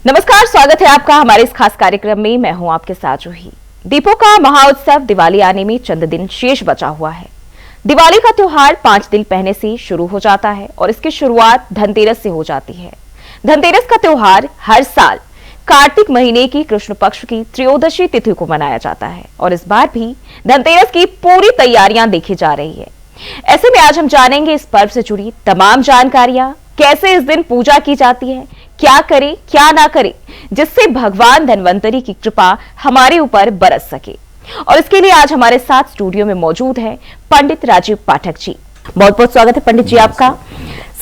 नमस्कार, स्वागत है आपका हमारे इस खास कार्यक्रम में। मैं हूं आपके साथ जूही। दीपों का महाउत्सव दिवाली आने में चंद दिन शेष बचा हुआ है। दिवाली का त्योहार 5 दिन पहले से शुरू हो जाता है और इसकी शुरुआत धनतेरस से हो जाती है। धनतेरस का त्योहार हर साल कार्तिक महीने की कृष्ण पक्ष की त्रयोदशी तिथि को मनाया जाता है और इस बार भी धनतेरस की पूरी तैयारियां देखी जा रही है। ऐसे में आज हम जानेंगे इस पर्व से जुड़ी तमाम जानकारियां, कैसे इस दिन पूजा की जाती है, क्या करें क्या ना करें, जिससे भगवान धन्वंतरी की कृपा हमारे ऊपर बरस सके। और इसके लिए आज हमारे साथ स्टूडियो में मौजूद है पंडित राजीव पाठक जी। बहुत बहुत स्वागत है पंडित जी आपका।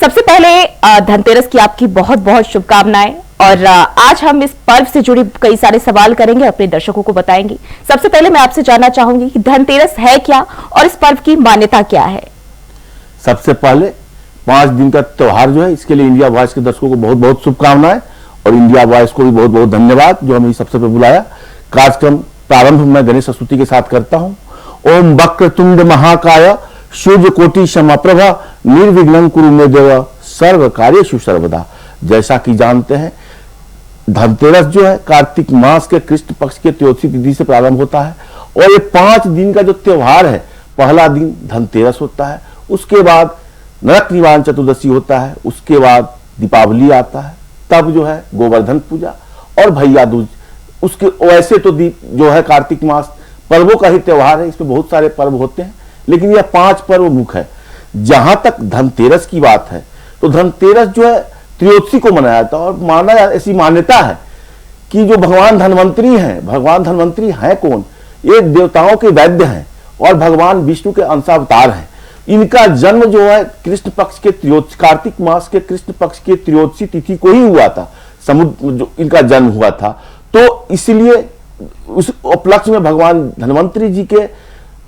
सबसे पहले धनतेरस की आपकी बहुत बहुत शुभकामनाएं। और आज हम इस पर्व से जुड़ी कई सारे सवाल करेंगे, अपने दर्शकों को बताएंगे। सबसे पहले मैं आपसे जानना चाहूंगी कि धनतेरस है क्या और इस पर्व की मान्यता क्या है। सबसे पहले 5 दिन का त्योहार जो है, इसके लिए इंडिया वॉइस के दर्शकों को बहुत बहुत शुभकामनाएं और इंडिया वॉइस को भी बहुत बहुत धन्यवाद जो हमें सबसे पहले बुलाया। कार्यक्रम प्रारंभ मैं गणेश स्तुति के साथ करता हूं। ओम वक्रतुंड महाकाय सूर्य कोटि समप्रभा निर्विघ्नं कुरु मे देव सर्व कार्येषु सर्वदा। जैसा कि जानते हैं, धनतेरस जो है कार्तिक मास के कृष्ण पक्ष के त्रयोदशी तिथि से प्रारंभ होता है और ये 5 दिन का जो त्योहार है, पहला दिन धनतेरस होता है, उसके बाद नरक निवारण चतुर्दशी होता है, उसके बाद दीपावली आता है, तब जो है गोवर्धन पूजा और भैया दूज। उसके वैसे तो दीप जो है कार्तिक मास पर्वों का ही त्योहार है, इसमें बहुत सारे पर्व होते हैं, लेकिन यह 5 पर्व मुख्य है। जहां तक धनतेरस की बात है तो धनतेरस जो है त्रयोदशी को मनाया जाता है और माना ऐसी मान्यता है कि जो भगवान धन्वंतरी हैं, भगवान धन्वंतरी हैं कौन? ये देवताओं के वैद्य हैं और भगवान विष्णु के अंशावतार हैं। इनका जन्म जो है कृष्ण पक्ष के कार्तिक मास के कृष्ण पक्ष के त्रयोदशी तिथि को ही हुआ था, समुद्र जो इनका जन्म हुआ था, तो इसलिए उस उपलक्ष्य में भगवान धन्वंतरी जी के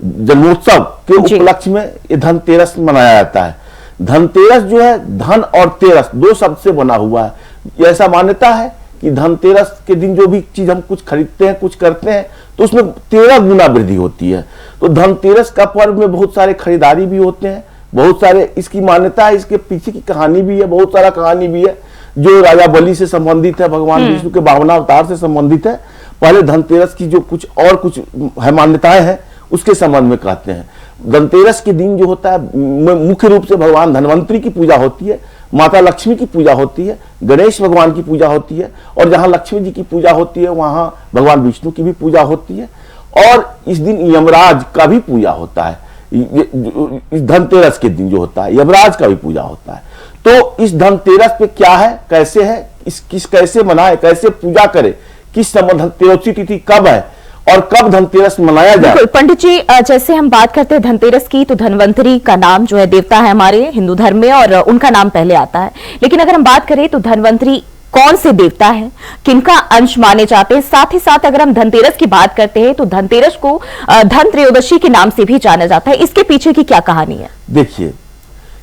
जन्मोत्सव के उपलक्ष्य में ये धनतेरस मनाया जाता है। धनतेरस जो है धन और तेरस 2 शब्द से बना हुआ है। ऐसा मान्यता है कि धनतेरस के दिन जो भी चीज हम कुछ खरीदते हैं, कुछ करते हैं, तो उसमें 13 गुना वृद्धि होती है। तो धनतेरस का पर्व में बहुत सारे खरीदारी भी होते हैं, बहुत सारे इसकी मान्यता है, इसके पीछे की कहानी भी है, बहुत सारा कहानी भी है जो राजा बलि से संबंधित है, भगवान विष्णु के 52 अवतार से संबंधित है। पहले धनतेरस की जो कुछ है मान्यताएं हैं उसके संबंध में कहते हैं। धनतेरस के दिन जो होता है मुख्य रूप से भगवान धन्वंतरी की पूजा होती है, माता लक्ष्मी की पूजा होती है, गणेश भगवान की पूजा होती है और जहां लक्ष्मी जी की पूजा होती है वहां भगवान विष्णु की भी पूजा होती है और इस दिन यमराज का भी पूजा होता है। इस धनतेरस के दिन जो होता है यमराज का भी पूजा होता है। तो इस धनतेरस पे क्या है, कैसे है, कैसे मनाए, कैसे पूजा करे, किस समय त्रयोदशी तिथि कब है और कब धनतेरस मनाया जाए। पंडित जी, जैसे हम बात करते हैं धनतेरस की, तो धन्वंतरी का नाम जो है देवता है हमारे हिंदू धर्म में और उनका नाम पहले आता है। लेकिन अगर हम बात करें तो धन्वंतरी कौन से देवता है, किनका अंश माने जाते हैं? साथ ही साथ अगर हम धनतेरस की बात करते हैं तो धनतेरस को धन त्रयोदशी के नाम से भी जाना जाता है। इसके पीछे की क्या कहानी है? देखिए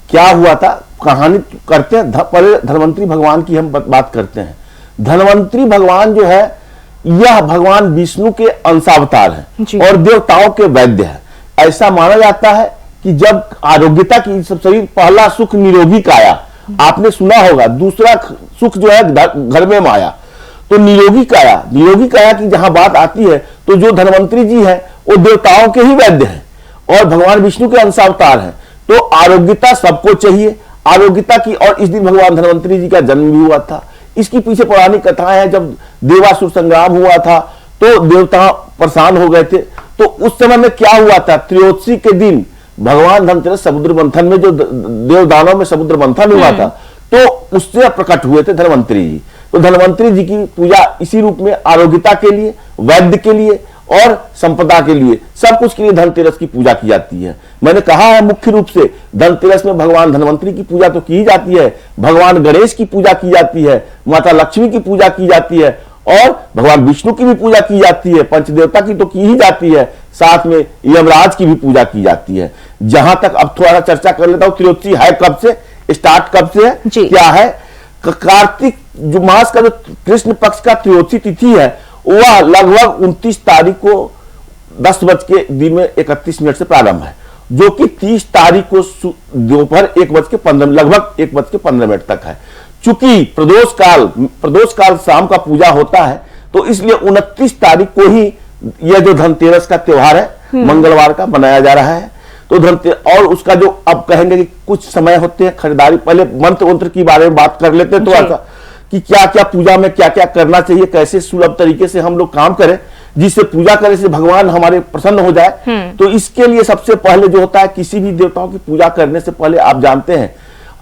क्या हुआ था, कहानी करते हैं। पहले धन्वंतरी भगवान की हम बात करते हैं। धन्वंतरी भगवान जो है यह भगवान विष्णु के अंशावतार है और देवताओं के वैद्य है। ऐसा माना जाता है कि जब आरोग्यता की सब शरीर, पहला सुख निरोगी काया, आपने सुना होगा, दूसरा सुख जो है घर में माया। तो निरोगी काया की जहां बात आती है तो जो धन्वंतरी जी है वो देवताओं के ही वैद्य हैं और भगवान विष्णु के अंशावतार हैं। तो आरोग्यता सबको चाहिए, आरोग्यता की, और इस दिन भगवान धन्वंतरी जी का जन्म भी हुआ था। इसकी पीछे पौराणिक कथाएं हैं। जब देवासुर संग्राम हुआ था तो देवता परेशान हो गए थे, तो उस समय में क्या हुआ था, त्रयोदशी के दिन भगवान धनतेरस समुद्र मंथन में, जो देवदानों में समुद्र मंथन हुआ था, तो उससे प्रकट हुए थे धन्वंतरी जी। तो धन्वंतरी जी की पूजा इसी रूप में आरोग्यता के लिए, वैद्य के लिए और संपदा के लिए, सब कुछ के लिए धनतेरस की पूजा की जाती है। मैंने कहा है मुख्य रूप से धनतेरस में भगवान धन्वंतरी की पूजा तो की जाती है, भगवान गणेश की पूजा की जाती है, माता लक्ष्मी की पूजा की जाती है और भगवान विष्णु की भी पूजा की जाती है, पंचदेवता की तो की ही जाती है, साथ में यमराज की भी पूजा की जाती है। जहां तक अब थोड़ा चर्चा कर लेता हूं, त्रयोदशी है कब से, स्टार्ट कब से है, क्या है? कार्तिक जो मास का जो कृष्ण पक्ष का त्रयोदशी तिथि है वह लगभग 29 तारीख को 10:31 से प्रारंभ है, जो कि 30 तारीख को दोपहर 1:15 लगभग 1:15 तक है। चूंकि प्रदोष काल शाम का पूजा होता है, तो इसलिए 29 तारीख को ही यह जो धनतेरस का त्योहार है मंगलवार का मनाया जा रहा है। तो धनतेरस और उसका जो अब कहेंगे कि कुछ समय होते हैं खरीदारी, पहले मंत्र की बारे में बात कर लेते हैं थोड़ा सा कि क्या क्या पूजा में क्या क्या करना चाहिए, कैसे सुलभ तरीके से हम लोग काम करें जिससे पूजा करें से भगवान हमारे प्रसन्न हो जाए। तो इसके लिए सबसे पहले जो होता है, किसी भी देवताओं की पूजा करने से पहले आप जानते हैं,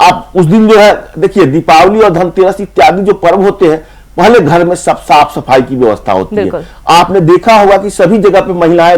आप उस दिन जो है देखिए दीपावली और धनतेरस इत्यादि जो पर्व होते हैं, पहले घर में सब साफ सफाई की व्यवस्था होती है। आपने देखा होगा कि सभी जगह पे महिलाएं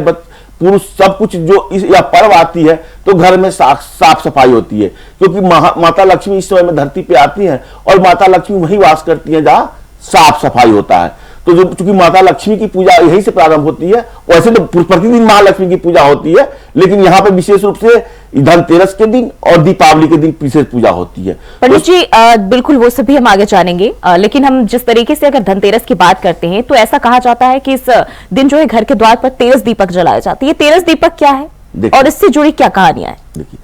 पुरुष सब कुछ जो यह पर्व आती है तो घर में साफ सफाई होती है, क्योंकि माता लक्ष्मी इस समय में धरती पे आती हैं और माता लक्ष्मी वहीं वास करती हैं जहां साफ सफाई होता है। तो जो चूंकि माता लक्ष्मी की पूजा यहीं से प्रारंभ होती है, वैसे तो प्रतिदिन महालक्ष्मी की पूजा होती है, लेकिन यहाँ पे विशेष रूप से धनतेरस के दिन और दीपावली के दिन विशेष पूजा होती है। पंडित जी बिल्कुल वो सभी हम आगे जानेंगे, लेकिन हम जिस तरीके से अगर धनतेरस की बात करते हैं तो ऐसा कहा जाता है कि इस दिन जो है घर के द्वार पर 13 दीपक जलाए जाते हैं। 13 दीपक क्या है और इससे जुड़ी क्या कहानियां हैं? देखिए,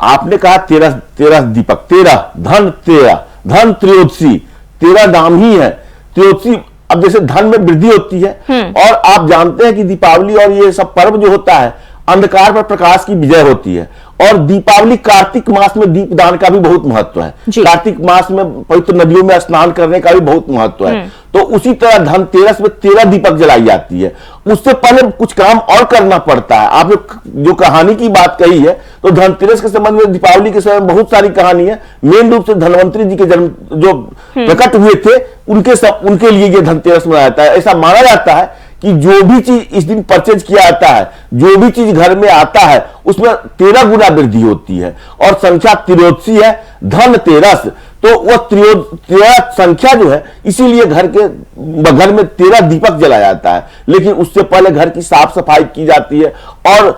आपने कहा 13 दीपक, 13 धन त्रयोदशी, 13 नाम ही है त्रयोदशी। अब जैसे धन में वृद्धि होती है, और आप जानते हैं कि दीपावली और ये सब पर्व जो होता है अंधकार पर प्रकाश की विजय होती है, और दीपावली कार्तिक मास में दीपदान का भी बहुत महत्व है। कार्तिक मास में पवित्र नदियों में स्नान करने का भी बहुत महत्व है। तो उसी तरह धनतेरस में 13 दीपक जलाई जाती है। उससे पहले कुछ काम और करना पड़ता है। आप जो कहानी की बात कही है, तो धनतेरस के संबंध में दीपावली के समय में बहुत सारी कहानी है। मेन रूप से धनवंतरी जी के जन्म जो प्रकट हुए थे उनके लिए ये धनतेरस मनाया जाता है। ऐसा माना जाता है कि जो भी चीज इस दिन परचेज किया जाता है, जो भी चीज घर में आता है, उसमें 13 गुना वृद्धि होती है, और संख्या त्रयोदशी है, धनतेरस। तो वह 13 संख्या जो है, इसीलिए घर में 13 दीपक जलाया जाता है। लेकिन उससे पहले घर की साफ सफाई की जाती है, और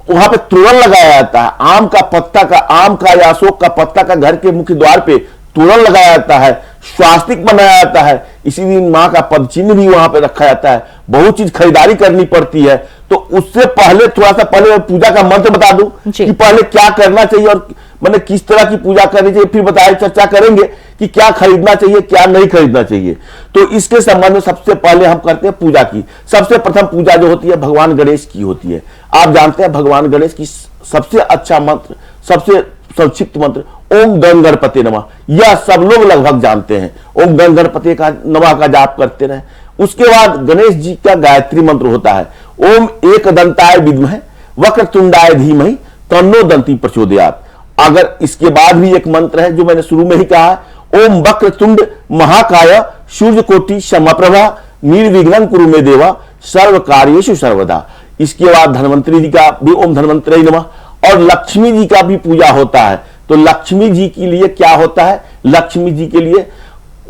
वहां पे तोरण लगाया जाता है। आम का या अशोक का पत्ता का घर के मुख्य द्वार पे तोरण लगाया जाता है, स्वास्तिक बनाया जाता है। इसी दिन मां का पद चिन्ह भी वहां पे रखा जाता है। बहुत चीज खरीदारी करनी पड़ती है। तो उससे पहले थोड़ा सा पहले पूजा का मंत्र बता दूं कि पहले क्या करना चाहिए और मैंने किस तरह की पूजा करनी चाहिए, फिर बताया चर्चा करेंगे कि क्या खरीदना चाहिए क्या नहीं खरीदना चाहिए। तो इसके संबंध में सबसे पहले हम करते हैं पूजा की। सबसे प्रथम पूजा जो होती है भगवान गणेश की होती है। आप जानते हैं भगवान गणेश की सबसे अच्छा मंत्र, सबसे संक्षिप्त मंत्र ओम गण गणपति नमः, यह सब लोग लगभग जानते हैं। ओम गण गणपति का नमः का जाप करते रहे। उसके बाद गणेश जी का गायत्री मंत्र होता है, ओम एकदंताय विद्महे वक्रतुंडाय धीमहि तन्नो दंती प्रचोदयात्। अगर इसके बाद भी एक मंत्र है जो मैंने शुरू में ही कहा, ओम वक्रतुंड महाकाय सूर्यकोटि समप्रभा निर्विघ्नं कुरु मे देवा सर्व कार्येषु सर्वदा। इसके बाद धन्वंतरी जी का भी ओम धन्वंतरी नमः, और लक्ष्मी जी का भी पूजा होता है। तो लक्ष्मी जी के लिए क्या होता है, लक्ष्मी जी के लिए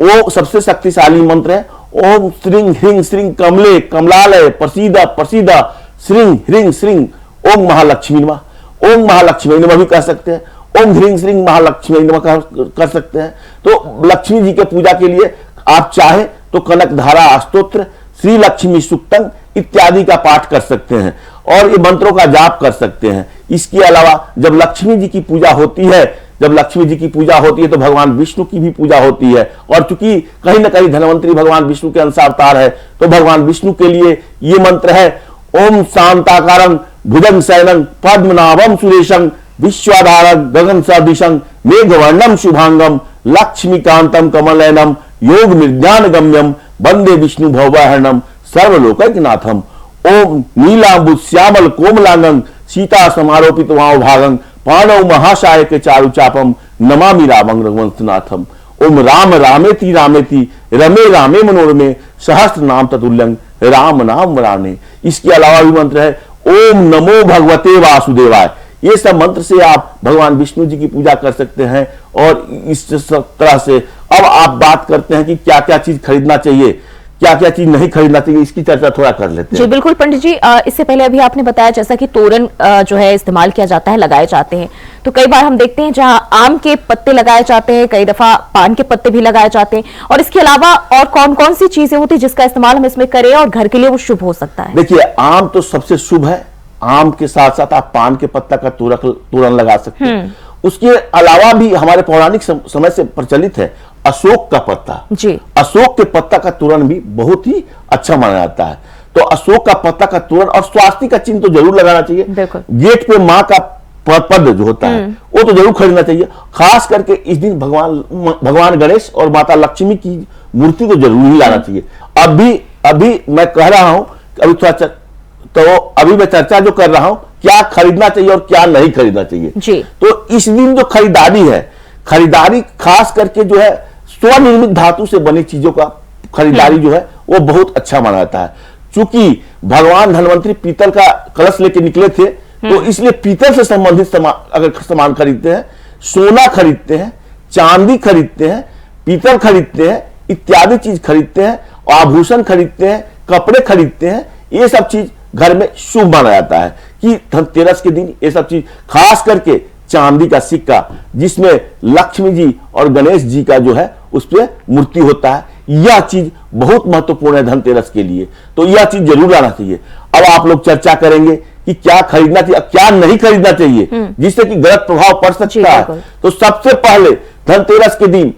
वो सबसे शक्तिशाली मंत्र है, ओम श्रीं ह्रीं श्रीं कमले कमलालय प्रसीद प्रसीद श्रीं ह्रीं श्रीं ओम महालक्ष्मी नमः। ओम महालक्ष्मी नमः भी कह सकते हैं, ओम ह्रीं श्रीं महालक्ष्मी नमः कर सकते हैं। तो लक्ष्मी जी के पूजा के लिए आप चाहे तो कनक धारा स्तोत्र, श्री लक्ष्मी सूक्तम इत्यादि का पाठ कर सकते हैं और ये मंत्रों का जाप कर सकते हैं। इसके अलावा जब लक्ष्मी जी की पूजा होती है, तो भगवान विष्णु की भी पूजा होती है। और चूंकि कहीं ना कहीं धन्वंतरी भगवान विष्णु के अंश अवतार है, तो भगवान विष्णु के लिए ये मंत्र है, ओम शांताकारं भुजंग शयनं पद्मनाभं सुरेशं विश्वाधारं गगन सदृशं मेघवर्णं शुभांगम लक्ष्मीकांतं कमलनयनं योग निर्ज्ञान गम्यम वंदे विष्णु भवहरणम सर्वलोकैकनाथम। ओम नीलांबु श्यामल कोमलांगं सीता समारोपित वाव भागं पाणव महाशाय के चारु चापम नमामि रामं रघुवंशनाथम। ओम राम रामेति रामेति रमे रामे मनोरमे सहस्त्र नाम ततुल्यं राम नाम वराने। इसके अलावा भी मंत्र है, ओम नमो भगवते वासुदेवाय। ये सब मंत्र से आप भगवान विष्णु जी की पूजा कर सकते हैं। और इस तरह से अब आप बात करते हैं कि क्या क्या चीज खरीदना चाहिए, क्या क्या चीज नहीं खरीदना चाहिए, इसकी चर्चा थोड़ा कर लेते हैं। जी बिल्कुल पंडित जी, इससे पहले अभी आपने बताया जैसा कि तोरण जो है इस्तेमाल किया जाता है, लगाए जाते हैं, तो कई बार हम देखते हैं जहां आम के पत्ते लगाए जाते हैं, कई दफा पान के पत्ते भी लगाए जाते हैं। और इसके अलावा और कौन कौन सी चीजें होती है जिसका इस्तेमाल हम इसमें करें और घर के लिए वो शुभ हो सकता है? देखिए, आम तो सबसे शुभ है। आम के साथ साथ आप पान के पत्ता का तोरण लगा सकते हैं। उसके अलावा भी हमारे पौराणिक समय से प्रचलित है अशोक का पत्ता जी। अशोक के पत्ता का तोरण भी बहुत ही अच्छा माना जाता है। तो अशोक का पत्ता का तोरण और स्वास्तिक का चिन्ह तो जरूर लगाना चाहिए। गेट पे माँ का पद जो होता है वो तो जरूर खरीदना चाहिए। खास करके इस दिन भगवान गणेश और माता लक्ष्मी की मूर्ति तो जरूर ही लाना चाहिए। अभी मैं कह रहा हूं, अभी मैं चर्चा जो कर रहा हूं क्या खरीदना चाहिए और क्या नहीं खरीदना चाहिए जी। तो इस दिन जो खरीदारी है, खरीदारी खास करके जो है स्वनिर्मित धातु से बनी चीजों का खरीदारी जो है वो बहुत अच्छा माना जाता है। चूंकि भगवान धन्वंतरी पीतल का कलश लेके निकले थे तो इसलिए पीतल से संबंधित अगर सामान खरीदते हैं, सोना खरीदते हैं, चांदी खरीदते हैं, पीतल खरीदते हैं, इत्यादि चीज खरीदते हैं, आभूषण खरीदते हैं, कपड़े खरीदते हैं, ये सब चीज घर में शुभ माना जाता है कि धनतेरस के दिन ये सब चीज, खास करके चांदी का सिक्का जिसमें लक्ष्मी जी और गणेश जी का जो है उस पर मूर्ति होता है, यह चीज बहुत महत्वपूर्ण है धनतेरस के लिए। तो यह चीज जरूर लाना चाहिए। अब आप लोग चर्चा करेंगे कि क्या खरीदना चाहिए, क्या नहीं खरीदना चाहिए जिससे कि गलत प्रभाव पड़ सकता है। तो सबसे पहले धनतेरस के दिन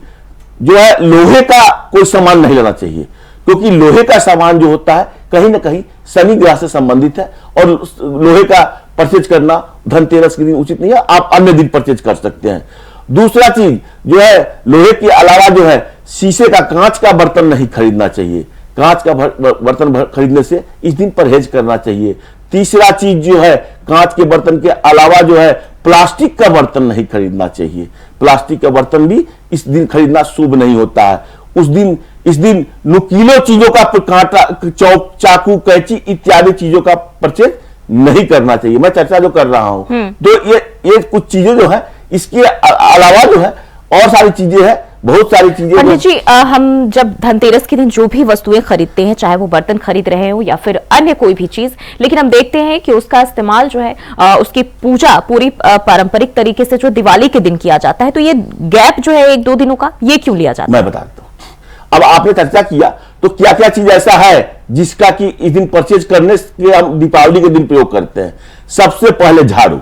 जो है लोहे का कोई सामान नहीं लेना चाहिए, क्योंकि लोहे का सामान जो होता है कहीं ना कहीं शनि ग्रह से संबंधित है और लोहे का परचेज करना धनतेरस के दिन उचित नहीं है। आप अन्य दिन परचेज कर सकते हैं। दूसरा चीज जो है लोहे के अलावा जो है शीशे का, कांच का बर्तन नहीं खरीदना चाहिए। कांच का बर्तन खरीदने से इस दिन परहेज करना चाहिए। तीसरा चीज जो है कांच के बर्तन के अलावा जो है प्लास्टिक का बर्तन नहीं खरीदना चाहिए। प्लास्टिक का बर्तन भी इस दिन खरीदना शुभ नहीं होता है। इस दिन नुकीले चीजों का कांटा, चाकू, कैंची इत्यादि चीजों का परचेज नहीं करना चाहिए। मैं चर्चा जो कर रहा हूं तो ये कुछ चीजें जो है, इसके अलावा जो है और सारी चीजें हैं, बहुत सारी चीजें। पंडित जी, हम जब धनतेरस के दिन जो भी वस्तुएं खरीदते हैं, चाहे वो बर्तन खरीद रहे हो या फिर अन्य कोई भी चीज, लेकिन हम देखते हैं कि उसका इस्तेमाल जो है उसकी पूजा पूरी पारंपरिक तरीके से जो दिवाली के दिन किया जाता है, तो ये गैप जो है 1-2 दिनों का, ये क्यों लिया जाता है? मैं बता देता हूं। अब आपने चर्चा किया तो क्या क्या चीज ऐसा है जिसका कि इस दिन परचेज करने के हम दीपावली के दिन प्रयोग करते हैं। सबसे पहले झाड़ू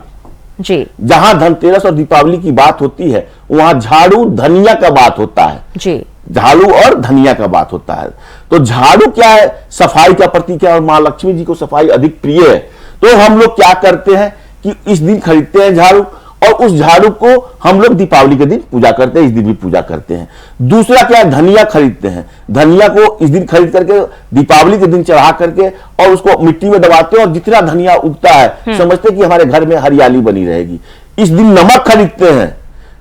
जी। जहां धनतेरस और दीपावली की बात होती है वहां झाड़ू धनिया का बात होता है जी। झाड़ू और धनिया का बात होता है। तो झाड़ू क्या है, सफाई का प्रतीक है और मां लक्ष्मी जी को सफाई अधिक प्रिय है। तो हम लोग क्या करते हैं कि इस दिन खरीदते हैं झाड़ू और उस झाड़ू को हम लोग दीपावली के दिन पूजा करते हैं, इस दिन भी पूजा करते हैं। दूसरा क्या है, धनिया खरीदते हैं। धनिया को इस दिन खरीद करके दीपावली के दिन चढ़ा करके और उसको मिट्टी में दबाते हैं और जितना धनिया उगता है समझते कि हमारे घर में हरियाली बनी रहेगी। इस दिन नमक खरीदते हैं।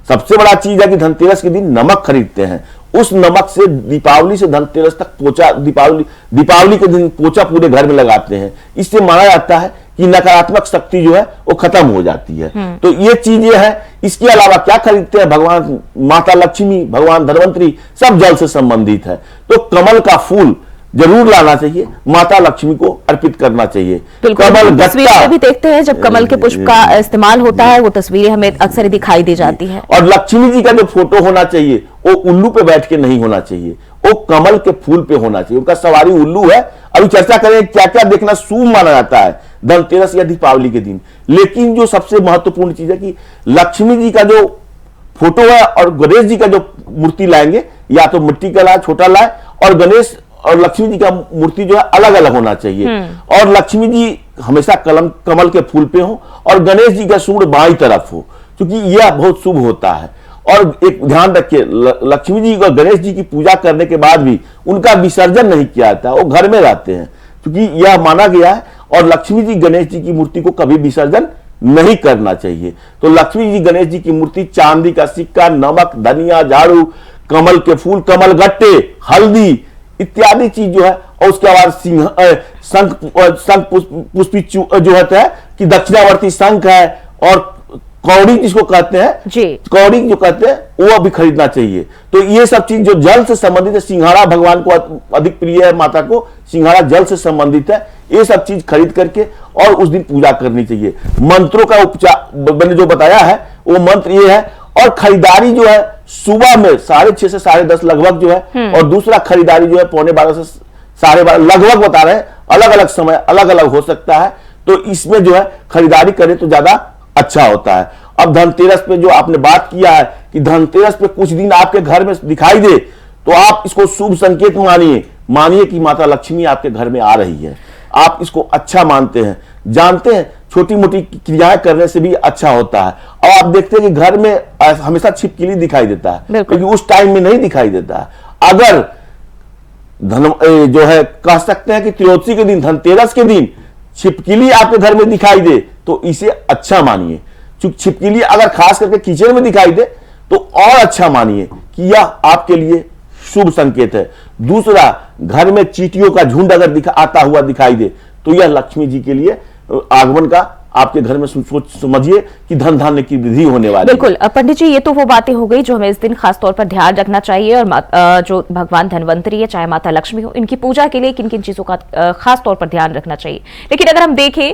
सबसे बड़ा चीज है कि धनतेरस के दिन नमक खरीदते हैं। उस नमक से दीपावली से धनतेरस तक पोछा, दीपावली के दिन पोछा पूरे घर में लगाते हैं। इससे माना जाता है कि नकारात्मक शक्ति जो है वो खत्म हो जाती है। तो ये चीजें हैं। इसके अलावा क्या खरीदते हैं, भगवान माता लक्ष्मी, भगवान धन्वंतरी सब जल से संबंधित है। तो कमल का फूल जरूर लाना चाहिए, माता लक्ष्मी को अर्पित करना चाहिए। कमल तस्वीरें भी देखते हैं जब कमल के पुष्प का इस्तेमाल होता है, वो तस्वीरें हमें अक्सर दिखाई दे जाती है। और लक्ष्मी जी का जो फोटो होना चाहिए वो उल्लू पे बैठ के नहीं होना चाहिए, वो कमल के फूल पे होना चाहिए। उनका सवारी उल्लू है। अभी चर्चा करें क्या क्या देखना शुभ माना जाता है धनतेरस या दीपावली के दिन। लेकिन जो सबसे महत्वपूर्ण चीज है कि लक्ष्मी जी का जो फोटो है और गणेश जी का जो मूर्ति लाएंगे, या तो मिट्टी का लाए, छोटा लाए, और गणेश और लक्ष्मी जी का मूर्ति जो है अलग अलग होना चाहिए। और लक्ष्मी जी हमेशा कमल के फूल पे हो और गणेश जी का सूंड बाईं तरफ हो, क्योंकि यह बहुत शुभ होता है। और एक ध्यान रखिए, लक्ष्मी जी और गणेश जी की पूजा करने के बाद भी उनका विसर्जन नहीं किया जाता, वो घर में रहते हैं, क्योंकि यह माना गया है। और लक्ष्मी जी गणेश जी की मूर्ति को कभी विसर्जन नहीं करना चाहिए। तो लक्ष्मी जी गणेश जी की मूर्ति, चांदी का सिक्का, नमक, धनिया, झाड़ू, कमल के फूल, कमल गट्टे, हल्दी इत्यादि चीज जो है, और उसके बाद शंख पुष्पी जो होता है कि दक्षिणावर्ती शंख है, और कौड़ी जिसको कहते हैं जी, कौड़ी जो कहते हैं वो भी खरीदना चाहिए। तो ये सब चीज जो जल से संबंधित है, सिंघाड़ा भगवान को अधिक प्रिय है, माता को सिंघाड़ा जल से संबंधित है, ये सब चीज खरीद करके और उस दिन पूजा करनी चाहिए। मंत्रों का उपचार मैंने जो बताया है वो मंत्र ये है। और खरीदारी जो है सुबह में 6:30 से 10:30 लगभग जो है, और दूसरा खरीदारी जो है 11:15 से 12:30 लगभग बता रहे हैं, अलग अलग समय अलग अलग हो सकता है। तो इसमें जो है खरीदारी करें तो ज्यादा अच्छा होता है। अब धनतेरस पे जो आपने बात किया है कि कि धनतेरस पे कुछ दिन आपके घर में दिखाई दे तो आप इसको शुभ संकेत मानिए कि माता लक्ष्मी आपके घर में आ रही है। आप इसको अच्छा मानते हैं, जानते हैं छोटी मोटी क्रियाएं करने से भी अच्छा होता है। और आप देखते हैं कि घर में हमेशा छिपकली दिखाई देता है, क्योंकि उस टाइम में नहीं दिखाई देता है। अगर जो है कह सकते हैं कि त्रयोदशी के दिन, धनतेरस के दिन छिपकली आपके घर में दिखाई दे तो इसे अच्छा मानिए। चूंकि छिपकली अगर खास करके किचन में दिखाई दे तो और अच्छा मानिए कि यह आपके लिए शुभ संकेत है। दूसरा, घर में चींटियों का झुंड अगर आता हुआ दिखाई दे तो यह लक्ष्मी जी के लिए आगमन का आपके घर में समझिए कि धन धान्य की वृद्धि होने वाली है। बिल्कुल पंडित जी, ये तो वो बातें हो गई जो हमें इस दिन खास तौर पर ध्यान रखना चाहिए, और जो भगवान धनवंतरी है, चाहे माता लक्ष्मी हो, इनकी पूजा के लिए किन किन चीजों का खास तौर पर ध्यान रखना चाहिए। लेकिन अगर हम देखें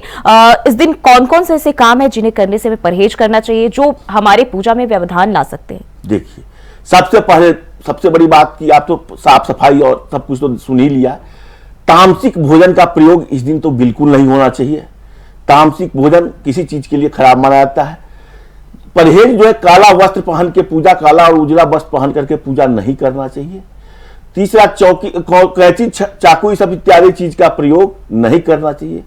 इस दिन कौन कौन से ऐसे काम है जिन्हें करने से हमें परहेज करना चाहिए, जो हमारे पूजा में व्यवधान ला सकते हैं? देखिए, सबसे पहले सबसे बड़ी बात की आप तो साफ सफाई और सब कुछ तो सुन ही लिया। तामसिक भोजन का प्रयोग इस दिन तो बिल्कुल नहीं होना चाहिए। तामसिक भोजन किसी चीज के लिए खराब माना जाता है। परहेज जो है, काला वस्त्र पहन के पूजा, काला और उजला वस्त्र पहन करके पूजा नहीं करना चाहिए। तीसरा, कैंची, चाकू, ये सब इत्यादि चीज का प्रयोग नहीं करना चाहिए।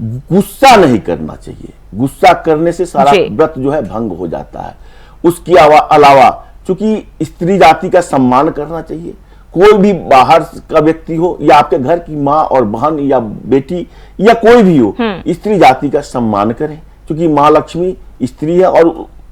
गुस्सा नहीं करना चाहिए। गुस्सा करने से सारा व्रत जो है भंग हो जाता है। उसके अलावा चूंकि स्त्री जाति का सम्मान करना चाहिए। कोई भी बाहर का व्यक्ति हो या आपके घर की माँ और बहन या बेटी या कोई भी हो, स्त्री जाति का सम्मान करें, क्योंकि माँ लक्ष्मी स्त्री है और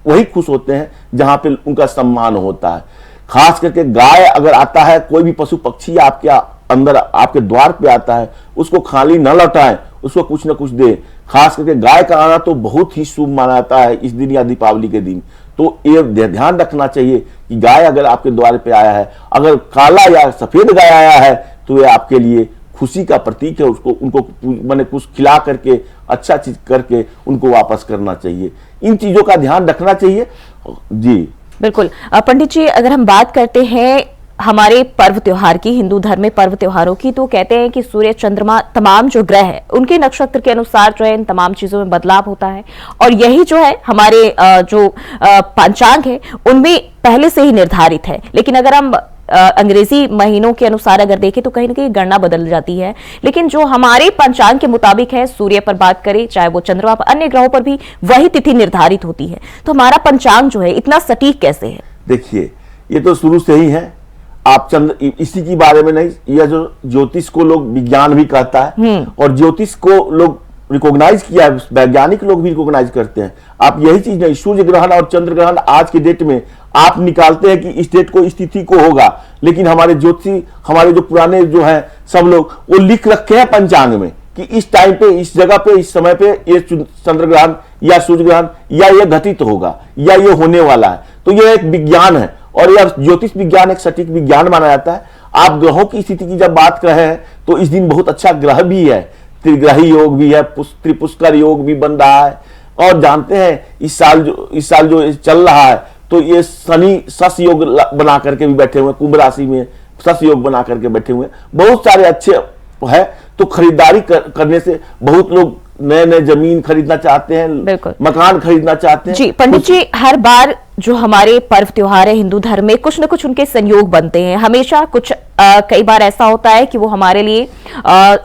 वही खुश होते हैं जहां पे उनका सम्मान होता है। खास करके गाय अगर आता है, कोई भी पशु पक्षी आपके अंदर आपके द्वार पे आता है, उसको खाली न लौटाएं, उसको कुछ न कुछ दे। खास करके गाय का आना तो बहुत ही शुभ माना जाता है इस दिन या दीपावली के दिन। तो ये ध्यान रखना चाहिए कि गाय अगर आपके द्वार पे आया है, अगर काला या सफेद गाय आया है तो ये आपके लिए खुशी का प्रतीक है। उनको मैंने कुछ खिला करके, अच्छा चीज करके उनको वापस करना चाहिए। इन चीजों का ध्यान रखना चाहिए जी। बिल्कुल पंडित जी, अगर हम बात करते हैं हमारे पर्व त्योहार की, हिंदू धर्म में पर्व त्योहारों की, तो कहते हैं कि सूर्य, चंद्रमा, तमाम जो ग्रह है उनके नक्षत्र के अनुसार जो है इन तमाम चीजों में बदलाव होता है। और यही जो है हमारे जो पंचांग है उनमें पहले से ही निर्धारित है। लेकिन अगर हम अंग्रेजी महीनों के अनुसार अगर देखें तो कहीं ना कहीं गणना बदल जाती है। लेकिन जो हमारे पंचांग के मुताबिक है, सूर्य पर बात करें, चाहे वो चंद्रमा पर, अन्य ग्रहों पर भी वही तिथि निर्धारित होती है। तो हमारा पंचांग जो है इतना सटीक कैसे है? देखिए, ये तो शुरू से ही है। आप इसी के बारे में नहीं, यह जो ज्योतिष को लोग विज्ञान भी कहता है और ज्योतिष को लोग रिकॉग्नाइज किया है, वैज्ञानिक लोग भी रिकॉग्नाइज करते हैं। आप यही चीज नहीं, सूर्य ग्रहण और चंद्र ग्रहण आज के डेट में आप निकालते हैं कि इस डेट को, इस तिथि को होगा, लेकिन हमारे ज्योतिषी, हमारे जो पुराने जो हैं सब लोग, वो लिख रखे हैं पंचांग में कि इस टाइम पे, इस जगह पे, इस समय पे ये चंद्र ग्रहण या सूर्य ग्रहण या ये घटित होगा या ये होने वाला है। तो ये एक विज्ञान है और यह ज्योतिष विज्ञान एक सटीक विज्ञान माना जाता है। आप ग्रहों की स्थिति की जब बात कर रहे हैं तो इस दिन बहुत अच्छा ग्रह भी है, त्रिग्रही योग भी है, त्रिपुष्कर योग भी बन रहा है। और जानते हैं इस साल जो चल रहा है तो ये शनि सस योग बना करके भी बैठे हुए, कुंभ राशि में सस योग बना करके बैठे हुए, बहुत सारे अच्छे है। तो खरीदारी करने से बहुत लोग नए नए जमीन खरीदना चाहते हैं, मकान खरीदना चाहते हैं। जी पंडित जी, हर बार जो हमारे पर्व त्योहार है हिंदू धर्म में, कुछ न कुछ उनके संयोग बनते हैं हमेशा। कुछ कई बार ऐसा होता है कि वो हमारे लिए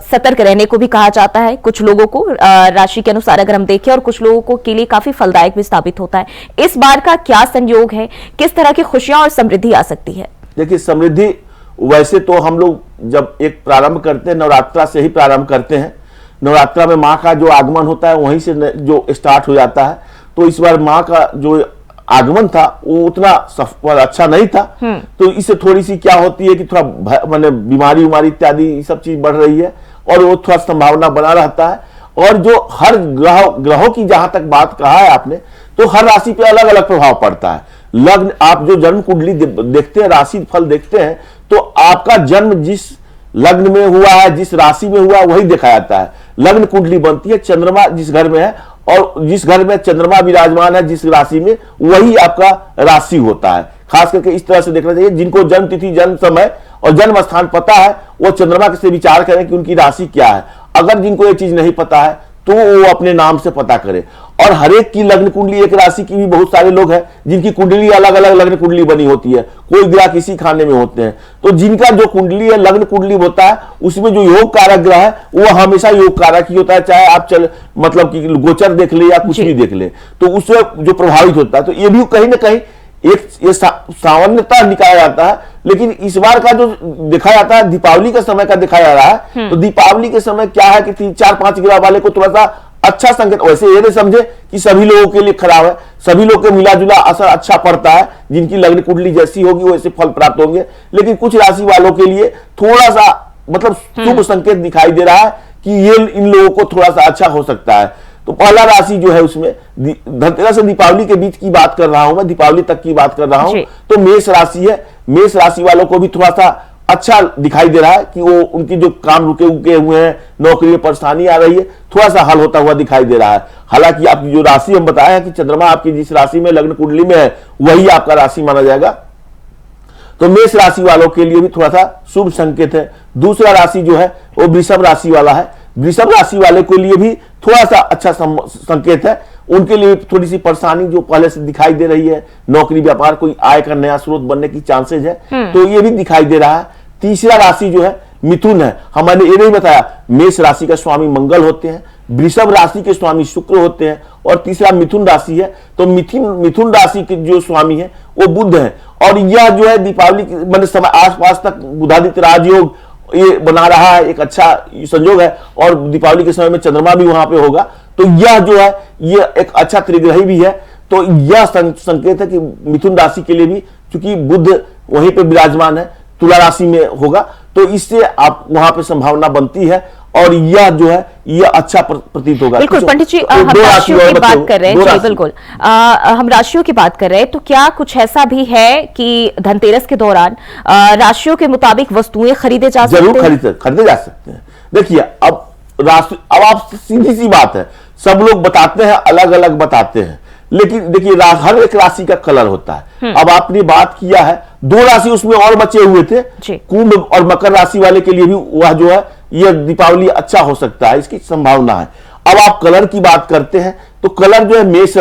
सतर्क रहने को भी कहा जाता है, कुछ लोगों को राशि के अनुसार अगर हम देखें, और कुछ लोगों को के लिए काफी फलदायक भी साबित होता है। इस बार का क्या संयोग है, किस तरह की खुशियां और समृद्धि आ सकती है? देखिए, समृद्धि वैसे तो हम लोग जब एक प्रारंभ करते हैं, नवरात्रा से ही प्रारंभ करते हैं। नवरात्रा में माँ का जो आगमन होता है वहीं से जो स्टार्ट हो जाता है। तो इस बार माँ का जो आगमन था वो उतना अच्छा नहीं था। तो इससे थोड़ी सी क्या होती है कि थोड़ा माने बीमारी उमारी इत्यादि सब चीज बढ़ रही है और वो थोड़ा संभावना बना रहता है। और जो हर ग्रहों की जहां तक बात कहा है आपने, तो हर राशि पे अलग अलग प्रभाव पड़ता है। लग्न, आप जो जन्म कुंडली देखते हैं, राशि फल देखते हैं, तो आपका जन्म जिस लग्न में हुआ है, जिस राशि में हुआ, वही देखा जाता है। लग्न कुंडली बनती है, चंद्रमा जिस घर में है और जिस घर में चंद्रमा विराजमान है जिस राशि में, वही आपका राशि होता है। खास करके इस तरह से देखना चाहिए। जिनको जन्म तिथि, जन्म समय और जन्म स्थान पता है, वो चंद्रमा से विचार करें कि उनकी राशि क्या है। अगर जिनको ये चीज नहीं पता है तो वो अपने नाम से पता करे। और हर एक की लग्न कुंडली, एक राशि की भी बहुत सारे लोग हैं जिनकी कुंडली अलग अलग लग्न कुंडली बनी होती है, कोई ग्रह किसी खाने में होते हैं। तो जिनका जो कुंडली है, लग्न कुंडली होता है, उसमें जो योग कारक ग्रह है वो हमेशा योग कारक ही होता है, चाहे आप मतलब कि गोचर देख ले या कुछ भी देख ले, तो उससे जो प्रभावित होता है। तो ये भी कहीं ना कहीं एक ये सामान्यता निकाला जाता है। लेकिन इस बार का जो देखा जाता है, दीपावली का समय का देखा जा रहा है, तो दीपावली के समय क्या है कि 3-4-5 ग्रह वाले को थोड़ा सा अच्छा संकेत, वैसे ये नहीं समझे कि सभी लोगों के लिए खराब है, सभी लोग के मिला जुला असर अच्छा पड़ता है, जिनकी लग्न कुंडली जैसी होगी वैसे फल प्राप्त होंगे। लेकिन कुछ राशि वालों के लिए थोड़ा सा मतलब शुभ संकेत दिखाई दे रहा है कि ये इन लोगों को थोड़ा सा अच्छा हो सकता है। तो पहला राशि जो है उसमें धनतेरस से दीपावली के बीच की बात कर रहा हूं मैं, दीपावली तक की बात कर रहा हूं, तो मेष राशि है। मेष राशि वालों को भी थोड़ा सा अच्छा दिखाई दे रहा है कि वो उनकी जो काम रुके हुए हैं, नौकरी में परेशानी आ रही है, थोड़ा सा हल होता हुआ दिखाई दे रहा है। हालांकि आपकी जो राशि हम बताए हैं कि चंद्रमा आपकी जिस राशि में लग्न कुंडली में है वही आपका राशि माना जाएगा, तो मेष राशि वालों के लिए भी थोड़ा सा शुभ संकेत है। दूसरा राशि जो है वो वृषभ राशि वाला है। वृषभ राशि वाले के लिए भी थोड़ा सा अच्छा संकेत है। उनके लिए थोड़ी सी परेशानी जो पहले से दिखाई दे रही है, नौकरी व्यापार कोई आय का नया स्रोत बनने की चांसेस है, तो ये भी दिखाई दे रहा है। तीसरा राशि जो है मिथुन है। हमारे ये नहीं बताया, मेष राशि का स्वामी मंगल होते हैं, वृषभ राशि के स्वामी शुक्र होते हैं, और तीसरा मिथुन राशि है। तो मिथुन राशि के जो स्वामी है वो बुध है। और यह जो है दीपावली के समय आसपास तक बुधादित्य राजयोग ये बना रहा है, एक अच्छा संयोग है, और दीपावली के समय में चंद्रमा भी वहां पे होगा, तो यह जो है ये एक अच्छा त्रिग्रही भी है। तो यह संकेत है कि मिथुन राशि के लिए भी, क्योंकि बुध वहीं पे विराजमान है, तुला राशि में होगा, तो इससे आप वहां पे संभावना बनती है, और यह जो है यह अच्छा प्रतीत होगा। बिल्कुल पंडित जी, हम राशियों की बात कर रहे हैं जी, बिल्कुल हम राशियों की बात कर रहे हैं, तो क्या कुछ ऐसा भी है कि धनतेरस के दौरान राशियों के मुताबिक वस्तुएं खरीदे जा सकते हैं? जरूर खरीदे जा सकते हैं। देखिए अब आप सीधी सी बात है, सब लोग बताते हैं, अलग अलग बताते हैं, लेकिन देखिए हर एक राशि का कलर होता है। अब आपने बात किया है, 2 राशि उसमें और बचे हुए थे, कुंभ और मकर राशि वाले के लिए भी वह जो है यह दीपावली अच्छा हो सकता है, इसकी संभावना है। अब आप कलर की बात करते हैं, तो कलर जो है मेष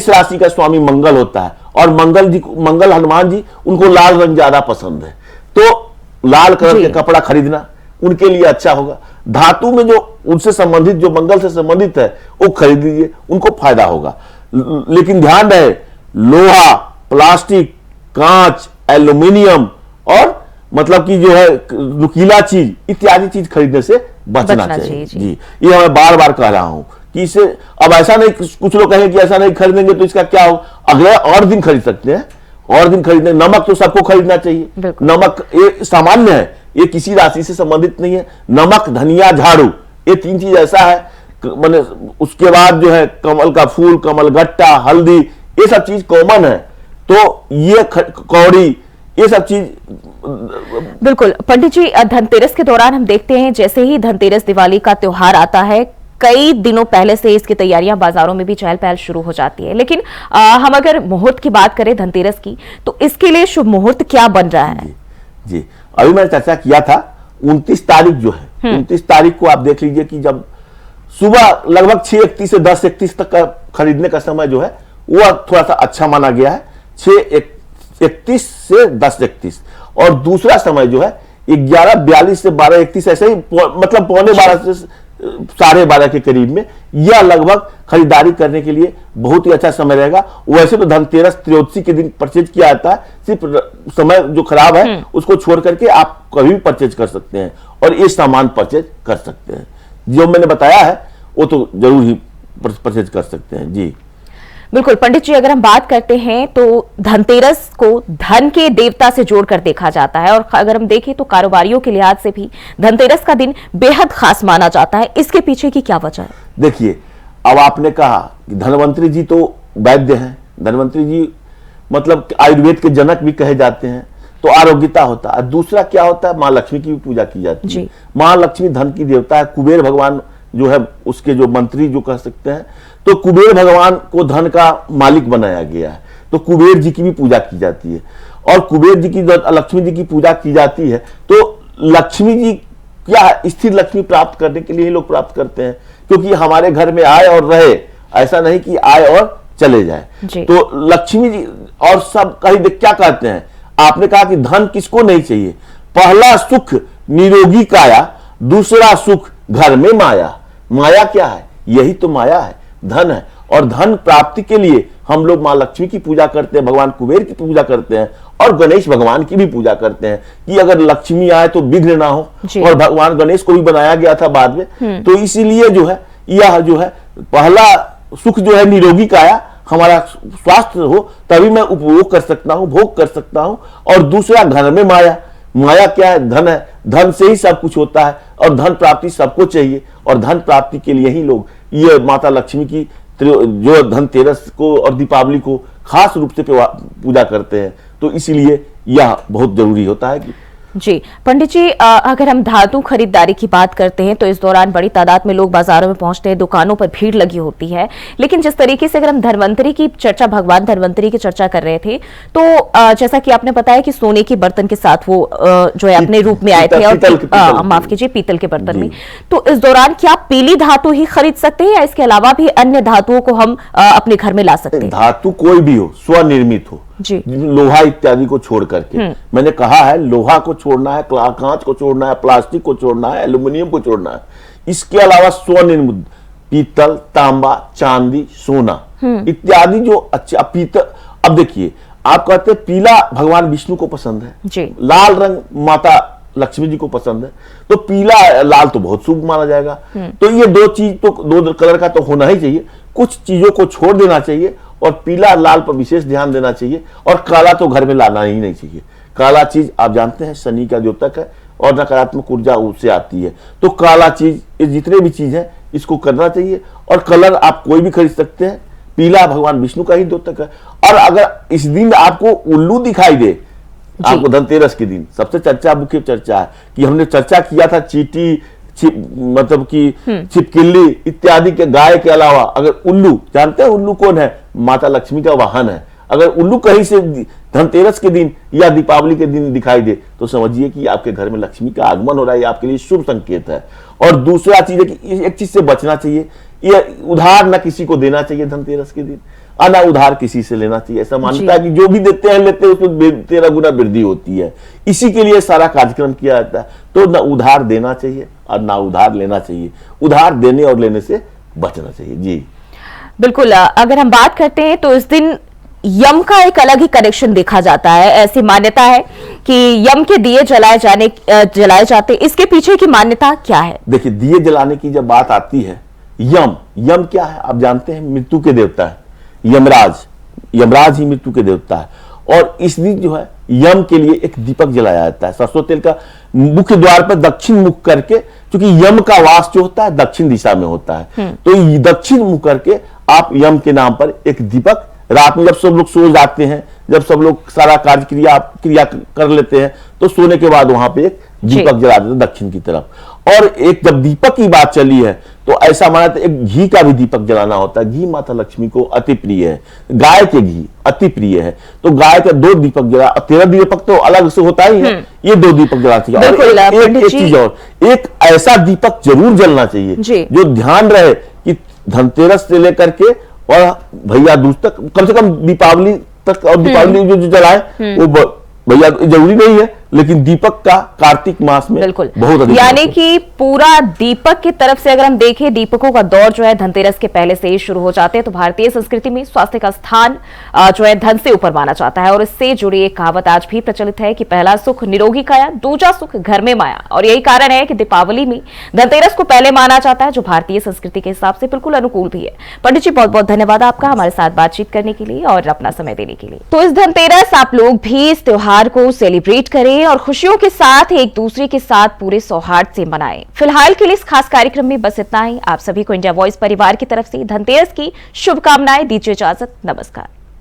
राशि का स्वामी मंगल होता है, और मंगल हनुमान जी, उनको लाल रंग ज्यादा पसंद है, तो लाल कलर के कपड़ा खरीदना उनके लिए अच्छा होगा। धातु में जो उनसे संबंधित, जो मंगल से संबंधित है, वो खरीद लीजिए, उनको फायदा होगा। लेकिन ध्यान रहे, लोहा, प्लास्टिक, कांच, एल्यूमिनियम और मतलब कि जो है नुकीला चीज इत्यादि चीज खरीदने से बचना चाहिए। जी, ये मैं बार बार कह रहा हूं कि इसे अब ऐसा नहीं, कुछ लोग कहेंगे कि ऐसा नहीं खरीदेंगे तो इसका क्या हो, अगले और दिन खरीद सकते हैं, और दिन खरीदने। नमक तो सबको खरीदना चाहिए, नमक ये सामान्य है, ये किसी राशि से संबंधित नहीं है। नमक, धनिया, झाड़ू, ये 3 चीज ऐसा है, मैंने उसके बाद जो है कमल का फूल, कमल गट्टा, हल्दी, ये सब चीज कॉमन है। तो ये कौड़ी, ये सब चीज बिल्कुल। पंडित जी, धनतेरस के दौरान हम देखते हैं जैसे ही धनतेरस दिवाली का त्योहार आता है, कई दिनों पहले से इसकी तैयारियां बाजारों में भी चहल पहल शुरू हो जाती है। लेकिन हम अगर मुहूर्त की बात करें धनतेरस की, तो इसके लिए शुभ मुहूर्त क्या बन रहा है? जी, अभी मैंने चर्चा किया था, 29 तारीख जो है, 29 तारीख को आप देख लीजिए कि जब सुबह लगभग 6:31 से 10:31 तक का खरीदने का समय जो है वो थोड़ा सा अच्छा माना गया है, 6:31 से 10:31। और दूसरा समय जो है 11:42 से 12:31, ऐसे ही मतलब 11:45 से 12:30 के करीब में, यह लगभग खरीदारी करने के लिए बहुत ही अच्छा समय रहेगा। वैसे तो धनतेरस त्रयोदशी के दिन परचेज किया जाता है, सिर्फ समय जो खराब है उसको छोड़ करके आप कभी भी परचेज कर सकते हैं, और ये सामान परचेज कर सकते हैं। जो मैंने बताया है वो तो जरूर ही परचेज कर सकते हैं। जी बिल्कुल पंडित जी, अगर हम बात करते हैं तो धनतेरस को धन के देवता से जोड़कर देखा जाता है, और अगर हम देखें तो कारोबारियों के लिहाज से भी धनतेरस का दिन बेहद खास माना जाता है। इसके पीछे की क्या वजह है? देखिए, अब आपने कहा कि धनवंतरी जी तो वैद्य हैं, धनवंतरी जी मतलब आयुर्वेद के जनक भी कहे जाते हैं, तो आरोग्यता होता है। दूसरा क्या होता है, माँ लक्ष्मी की भी पूजा की जाती है। माँ लक्ष्मी धन की देवता है, कुबेर भगवान जो है उसके जो मंत्री जो कह सकते हैं, तो कुबेर भगवान को धन का मालिक बनाया गया है, तो कुबेर जी की भी पूजा की जाती है। और कुबेर जी की, लक्ष्मी जी की पूजा की जाती है, तो लक्ष्मी जी क्या स्थिर लक्ष्मी प्राप्त करने के लिए लोग प्राप्त करते हैं, क्योंकि हमारे घर में आए और रहे, ऐसा नहीं कि आए और चले जाए। तो लक्ष्मी जी और सब कहीं क्या कहते हैं, आपने कहा कि धन किसको नहीं चाहिए, पहला सुख निरोगी काया, दूसरा सुख घर में माया। माया क्या है, यही तो माया है, धन है। और धन प्राप्ति के लिए हम लोग मां लक्ष्मी की पूजा करते हैं, भगवान कुबेर की पूजा करते हैं और गणेश भगवान की भी पूजा करते हैं कि अगर लक्ष्मी आए तो विघ्न ना हो। और भगवान गणेश को भी बनाया गया था बाद में। तो इसीलिए जो है यह जो है पहला सुख जो है निरोगी काया, हमारा स्वास्थ्य हो तभी मैं उपभोग कर सकता हूं, भोग कर सकता हूं। और दूसरा घर में माया। माया क्या है, धन है, धन से ही सब कुछ होता है और धन प्राप्ति सबको चाहिए। और धन प्राप्ति के लिए ही लोग ये माता लक्ष्मी की जो धनतेरस को और दीपावली को खास रूप से पूजा करते हैं। तो इसीलिए यह बहुत जरूरी होता है कि जी पंडित जी, अगर हम धातु खरीदारी की बात करते हैं तो इस दौरान बड़ी तादाद में लोग बाजारों में पहुंचते हैं, दुकानों पर भीड़ लगी होती है। लेकिन जिस तरीके से अगर हम धन्वंतरी की चर्चा, भगवान धन्वंतरी की चर्चा कर रहे थे, तो जैसा कि आपने बताया कि सोने के बर्तन के साथ वो जो है अपने रूप में आए थे, और माफ कीजिए पीतल के बर्तन में। तो इस दौरान क्या पीली धातु ही खरीद सकते हैं या इसके अलावा भी अन्य धातुओं को हम अपने घर में ला सकते हैं? धातु कोई भी हो, स्वनिर्मित हो, लोहा इत्यादि को छोड़ करके। मैंने कहा है लोहा को छोड़ना है, कांच को छोड़ना है, प्लास्टिक को छोड़ना है, एल्यूमिनियम को छोड़ना है। इसके अलावा स्वनिर्मित पीतल, तांबा, चांदी, सोना इत्यादि जो अच्छा पीतल। अब देखिए, आप कहते हैं पीला भगवान विष्णु को पसंद है, लाल रंग माता लक्ष्मी जी को पसंद है, तो पीला लाल तो बहुत शुभ माना जाएगा। तो ये दो चीज तो, दो कलर का तो होना ही चाहिए। कुछ चीजों को छोड़ देना चाहिए और पीला लाल पर विशेष ध्यान देना चाहिए। और काला तो घर में लाना ही नहीं चाहिए। काला चीज आप जानते हैं शनि का द्योतक है और नकारात्मक ऊर्जा उससे आती है। तो काला चीज, ये जितने भी चीज है इसको करना चाहिए। और कलर आप कोई भी खरीद सकते हैं, पीला भगवान विष्णु का ही द्योतक है। और अगर इस दिन आपको उल्लू दिखाई दे, आपको धनतेरस के दिन सबसे चर्चा मुख्य चर्चा है कि हमने चर्चा किया था चींटी, मतलब कि छिपकली इत्यादि के गाय के अलावा अगर उल्लू, जानते हैं उल्लू कौन है, माता लक्ष्मी का वाहन है। अगर उल्लू कहीं से धनतेरस के दिन या दीपावली के दिन दिखाई दे तो समझिए कि आपके घर में लक्ष्मी का आगमन हो रहा है, ये आपके लिए शुभ संकेत है। और दूसरा चीज है कि एक चीज से बचना चाहिए, ये उधार ना किसी को देना चाहिए धनतेरस के दिन, अना उधार किसी से लेना चाहिए। ऐसा मान्यता है कि जो भी देते हैं लेते हैं उसमें 13 गुना वृद्धि होती है। इसी के लिए सारा कार्यक्रम किया जाता है। तो ना उधार देना चाहिए और ना उधार लेना चाहिए। उधार देने और लेने से बचना चाहिए। जी बिल्कुल। अगर हम बात करते हैं तो इस दिन यम का एक अलग ही कनेक्शन देखा जाता है। ऐसी मान्यता है कि यम के दिए जलाए जाते, इसके पीछे की मान्यता क्या है? देखिए, दिए जलाने की जब बात आती है, यम क्या है आप जानते हैं, मृत्यु के देवता है। यमराज ही मृत्यु के देवता है। और इस दिन जो है यम के लिए एक दीपक जलाया जाता है सरसों तेल का, मुख्य द्वार पर दक्षिण मुख करके, क्योंकि यम का वास जो होता है दक्षिण दिशा में होता है। तो दक्षिण मुख करके आप यम के नाम पर एक दीपक, रात में जब सब लोग सो जाते हैं, जब सब लोग सारा कार्य क्रिया कर लेते हैं, तो सोने के बाद वहां पे एक दीपक जला देते हैं दक्षिण की तरफ। और एक जब दीपक की बात चली है तो ऐसा माना था एक घी का भी दीपक जलाना होता है। घी माता लक्ष्मी को अति प्रिय है, गाय के घी अति प्रिय है। तो गाय का 2 दीपक जला, 13 दीपक तो अलग से होता ही है, ये 2 दीपक जलाना चाहिए। और एक चीज और, एक ऐसा दीपक जरूर जलना चाहिए जो ध्यान रहे कि धनतेरस से लेकर के और भैया दूज तक, कम से कम दीपावली तक, और दीपावली जो जलाए वो भैया जरूरी नहीं है, लेकिन दीपक का कार्तिक मास में बहुत अधिक, यानी कि पूरा दीपक की तरफ से अगर हम देखें, दीपकों का दौर जो है धनतेरस के पहले से ही शुरू हो जाते हैं। तो भारतीय संस्कृति में स्वास्थ्य का स्थान जो है धन से ऊपर माना जाता है। और इससे जुड़ी एक कहावत आज भी प्रचलित है कि पहला सुख निरोगी काया, दूजा सुख घर में माया। और यही कारण है कि दीपावली में धनतेरस को पहले माना जाता है, जो भारतीय संस्कृति के हिसाब से बिल्कुल अनुकूल भी है। पंडित जी, बहुत बहुत धन्यवाद आपका हमारे साथ बातचीत करने के लिए और अपना समय देने के लिए। तो इस धनतेरस आप लोग भी इस त्योहार को सेलिब्रेट करें और खुशियों के साथ एक दूसरे के साथ पूरे सौहार्द से मनाएं। फिलहाल के लिए इस खास कार्यक्रम में बस इतना ही। आप सभी को इंडिया वॉइस परिवार की तरफ से धनतेरस की शुभकामनाएं। दीजिए इजाजत, नमस्कार।